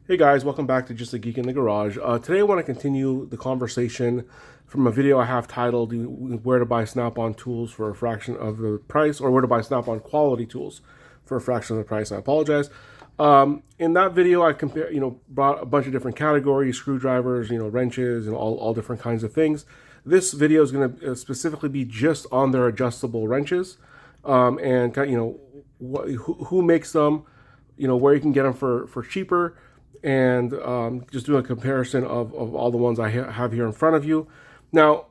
Hey guys, welcome back to Just a Geek in the Garage. Today I want to continue the conversation from a video I have titled Where to Buy Snap-on Tools for a Fraction of the Price, or Where to Buy Snap-on Quality Tools for a Fraction of the Price. I apologize. In that video I brought a bunch of different categories, screwdrivers, wrenches, and all different kinds of things. This video is going to specifically be just on their adjustable wrenches, and who makes them, where you can get them for cheaper, and just doing a comparison of all the ones I have here in front of you. Now,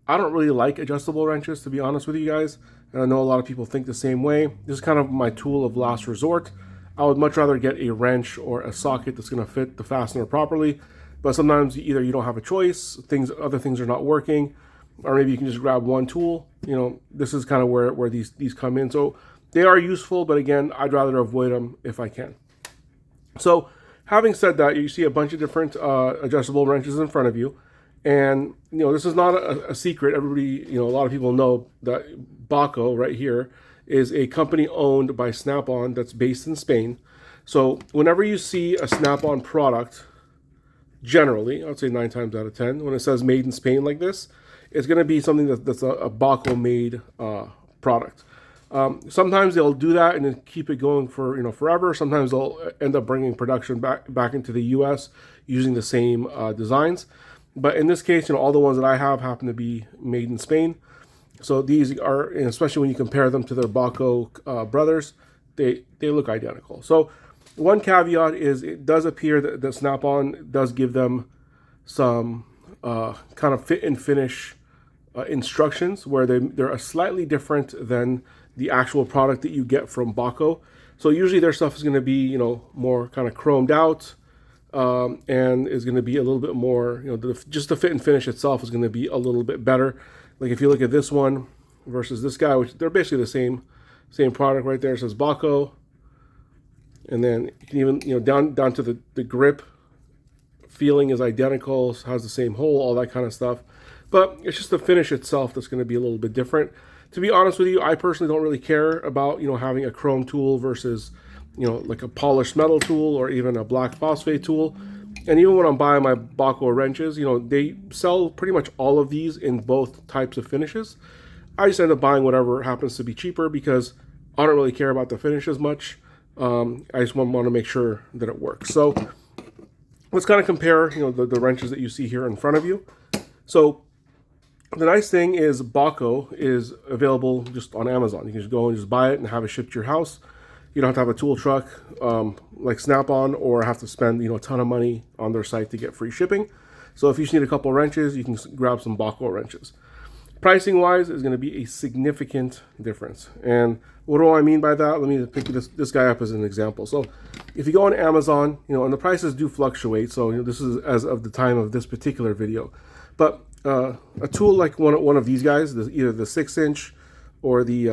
I don't really like adjustable wrenches, to be honest with you guys, and I know a lot of people think the same way. This is kind of my tool of last resort. I would much rather get a wrench or a socket that's going to fit the fastener properly, but sometimes either you don't have a choice, other things are not working, or maybe you can just grab one tool. This is kind of where these come in. So they are useful, but again, I'd rather avoid them if I can. So having said that, you see a bunch of different adjustable wrenches in front of you. And, this is not a secret. Everybody, a lot of people know that Bahco right here is a company owned by Snap-on that's based in Spain. So whenever you see a Snap-on product, generally, I would say 9 times out of 10, when it says made in Spain like this, it's going to be something that's a Bahco made product. Sometimes they'll do that and then keep it going for forever. Sometimes they'll end up bringing production back into the U.S. using the same designs. But in this case, all the ones that I have happen to be made in Spain. So these are, especially when you compare them to their Bahco brothers, they look identical. So one caveat is it does appear that Snap-on does give them some kind of fit and finish instructions where they're slightly different than the actual product that you get from Bahco. So usually their stuff is going to be, more kind of chromed out, and is going to be a little bit more, just the fit and finish itself is going to be a little bit better. Like if you look at this one versus this guy, which they're basically the same product right there. It says Bahco, and then you can even, down to the grip feeling is identical, has the same hole, all that kind of stuff. But it's just the finish itself that's going to be a little bit different. To be honest with you, I personally don't really care about, having a chrome tool versus, like a polished metal tool or even a black phosphate tool. And even when I'm buying my Bahco wrenches, they sell pretty much all of these in both types of finishes. I just end up buying whatever happens to be cheaper because I don't really care about the finish as much. I just want to make sure that it works. So let's kind of compare, the wrenches that you see here in front of you. So the nice thing is Bahco is available just on Amazon. You can just go and just buy it and have it shipped to your house. You don't have to have a tool truck like Snap-on, or have to spend a ton of money on their site to get free shipping. So if you just need a couple of wrenches, you can grab some Bahco wrenches. Pricing wise is going to be a significant difference. And what do I mean by that? Let me pick this guy up as an example. So if you go on Amazon, and the prices do fluctuate. So this is as of the time of this particular video. But a tool like one of these guys, either the 6-inch or the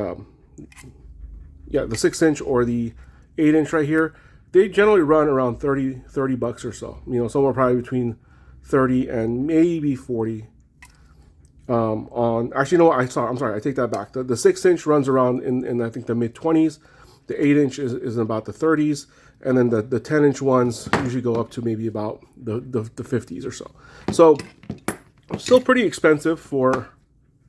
6-inch or the 8-inch right here, they generally run around 30 bucks or so. Somewhere probably between 30 and maybe 40. Actually, no, I'm sorry, I take that back. The 6-inch runs around in I think the mid-20s. The 8-inch is in about the 30s, and then the 10-inch ones usually go up to maybe about the 50s or so. So still pretty expensive for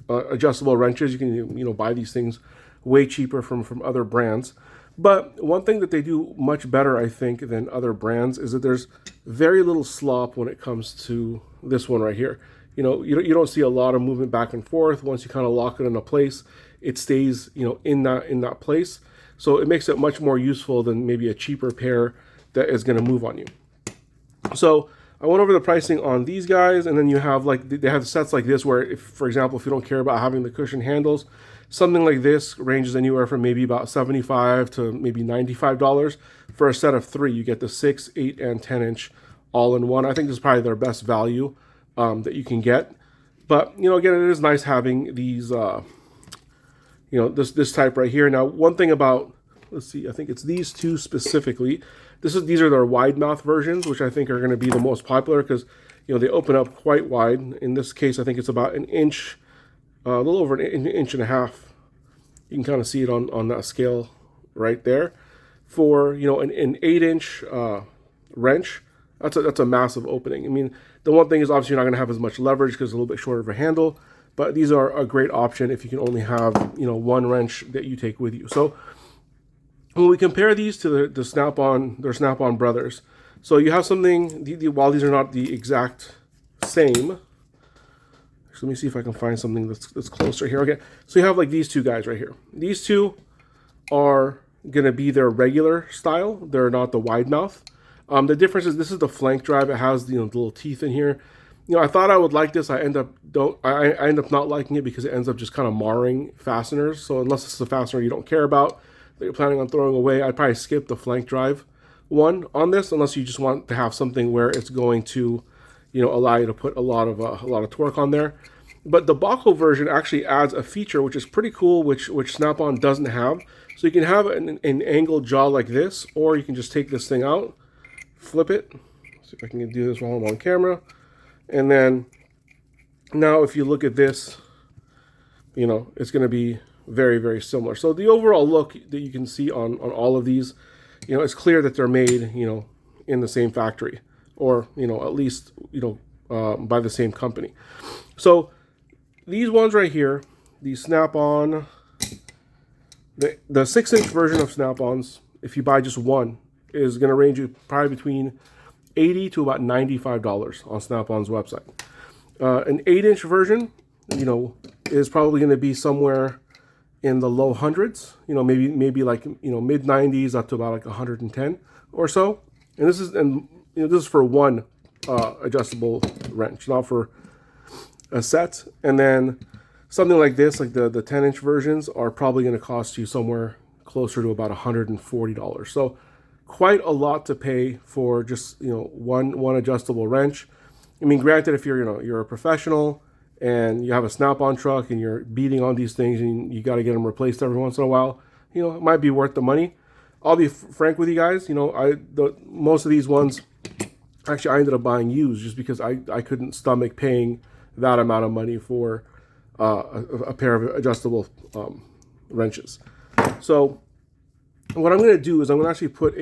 adjustable wrenches. You can buy these things way cheaper from other brands. But one thing that they do much better, I think, than other brands is that there's very little slop when it comes to this one right here. You don't see a lot of movement back and forth. Once you kind of lock it into place, it stays in that place. So it makes it much more useful than maybe a cheaper pair that is going to move on you. So I went over the pricing on these guys, and then you have they have sets like this where, if, for example, if you don't care about having the cushion handles, something like this ranges anywhere from maybe about $75 to maybe $95 for a set of 3. You get the 6, 8, and 10-inch all in one. I think this is probably their best value that you can get. But again, it is nice having these this type right here. Now, one thing about, let's see, I think it's these two specifically. These are their wide mouth versions, which I think are going to be the most popular because they open up quite wide. In this case, I think it's about an inch, a little over an inch and a half. You can kind of see it on that scale right there. For an 8-inch wrench, that's a massive opening. I mean, the one thing is obviously you're not going to have as much leverage because it's a little bit shorter of a handle, but these are a great option if you can only have, you know, one wrench that you take with you. So when we compare these to the Snap-on, they're Snap-on brothers. So you have something, while these are not the exact same, so let me see if I can find something that's closer here. Okay, so you have like these two guys right here. These two are going to be their regular style. They're not the wide mouth. The difference is this is the flank drive. It has, you know, the little teeth in here. You know, I thought I would like this. I end up not liking it because it ends up just kind of marring fasteners. So unless it's a fastener you don't care about, that you're planning on throwing away, I'd probably skip the flank drive one on this, unless you just want to have something where it's going to, you know, allow you to put a lot of torque on there. But the Bahco version actually adds a feature which is pretty cool, which Snap-on doesn't have. So you can have an angled jaw like this, or you can just take this thing out, flip it. See if I can do this while I'm on camera. And then now if you look at this, you know, it's going to be very, very similar. So the overall look that you can see on all of these, you know, it's clear that they're made, you know, in the same factory, or, you know, at least, you know, by the same company. So these ones right here, the Snap-on, the 6-inch version of Snap-ons, if you buy just one, is going to range you probably between $80 to about $95 on Snap-on's website. An 8-inch version, you know, is probably going to be somewhere in the low hundreds, you know, maybe like, you know, mid 90s up to about like 110 or so. And this is for one adjustable wrench, not for a set. And then something like this, like the 10-inch versions, are probably going to cost you somewhere closer to about $140. So quite a lot to pay for just, you know, one adjustable wrench. I mean, granted, if you're, you know, you're a professional and you have a Snap-on truck and you're beating on these things and you got to get them replaced every once in a while, you know, it might be worth the money. I'll be frank with you guys, you know, most of these ones, actually I ended up buying used just because I couldn't stomach paying that amount of money for a pair of adjustable wrenches. So what I'm going to do is I'm going to actually put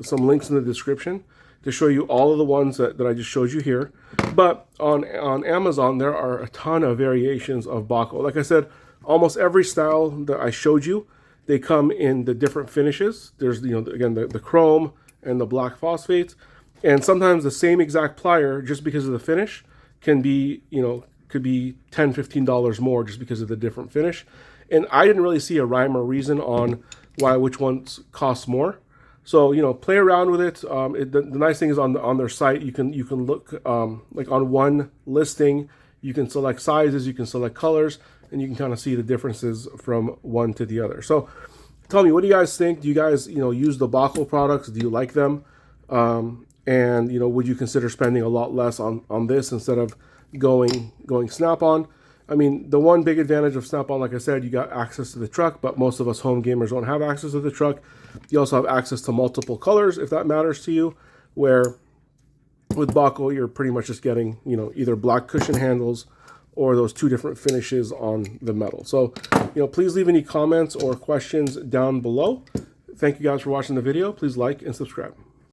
some links in the description to show you all of the ones that I just showed you here. But on Amazon, there are a ton of variations of Bahco. Like I said, almost every style that I showed you, they come in the different finishes. There's, you know, again, the chrome and the black phosphates. And sometimes the same exact plier, just because of the finish, can be, you know, could be $10, $15 more just because of the different finish. And I didn't really see a rhyme or reason on which ones cost more. So, you know, play around with it. The nice thing is on their site, you can look like on one listing, you can select sizes, you can select colors, and you can kind of see the differences from one to the other. So tell me, what do you guys think? Do you guys, you know, use the Bahco products? Do you like them? And, you know, would you consider spending a lot less on this instead of going Snap-on? I mean, the one big advantage of Snap-on, like I said, you got access to the truck, but most of us home gamers don't have access to the truck. You also have access to multiple colors, if that matters to you, where with Bahco, you're pretty much just getting, you know, either black cushion handles or those two different finishes on the metal. So, you know, please leave any comments or questions down below. Thank you guys for watching the video. Please like and subscribe.